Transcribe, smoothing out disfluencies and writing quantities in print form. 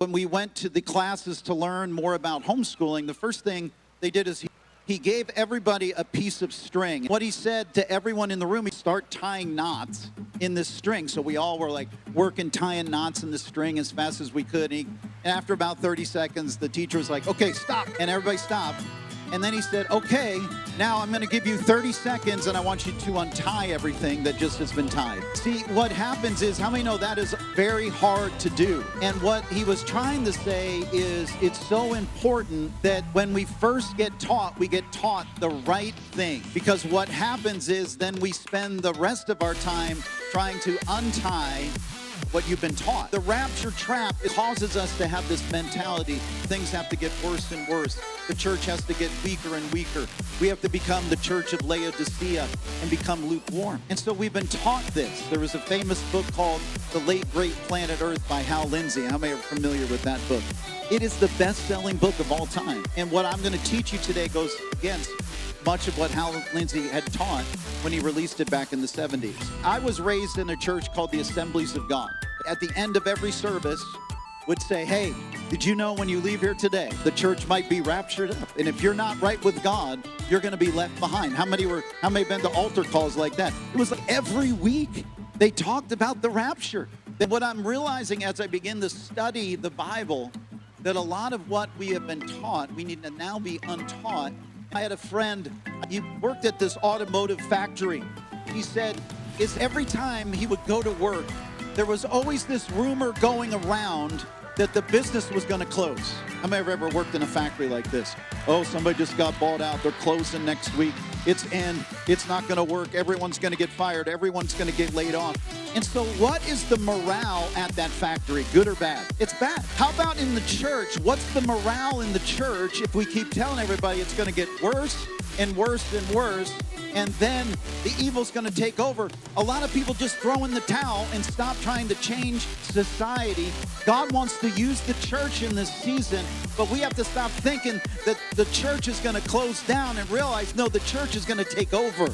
When we went to the classes to learn more about homeschooling, the first thing they did is he gave everybody a piece of string. What he said to everyone in the room, he start tying knots in this string. So we all were like working, tying knots in the string as fast as we could. And after about 30 seconds, the teacher was like, okay, stop. And everybody stopped. And then he said, okay, now I'm going to give you 30 seconds and I want you to untie everything that just has been tied. See, what happens is, how many know that is very hard to do? And what he was trying to say is it's so important that when we first get taught, we get taught the right thing. Because what happens is then we spend the rest of our time trying to untie what you've been taught. The rapture trap, it causes us to have this mentality. Things have to get worse and worse. The church has to get weaker and weaker. We have to become the church of Laodicea and become lukewarm. And so we've been taught this. There was a famous book called The Late Great Planet Earth by Hal Lindsey. How many are familiar with that book? It is the best-selling book of all time. And what I'm going to teach you today goes against much of what Hal Lindsey had taught when he released it back in the 70s. I was raised in a church called the Assemblies of God. At the end of every service would say, hey, did you know when you leave here today, the church might be raptured up? And if you're not right with God, you're going to be left behind. How many have been to altar calls like that? It was like every week they talked about the rapture. And what I'm realizing as I begin to study the Bible, that a lot of what we have been taught, we need to now be untaught. I had a friend, he worked at this automotive factory. He said, is every time he would go to work, there was always this rumor going around that the business was going to close. How many have ever worked in a factory like this? Oh, somebody just got bought out. They're closing next week. It's not going to work. Everyone's going to get fired. Everyone's going to get laid off. And so what is the morale at that factory, good or bad? It's bad. How about in the church? What's the morale in the church if we keep telling everybody it's going to get worse and worse and worse, and then the evil's going to take over? A lot of people just throw in the towel and stop trying to change society. God wants to use the church in this season, but we have to stop thinking that the church is going to close down and realize, no, the church is going to take over.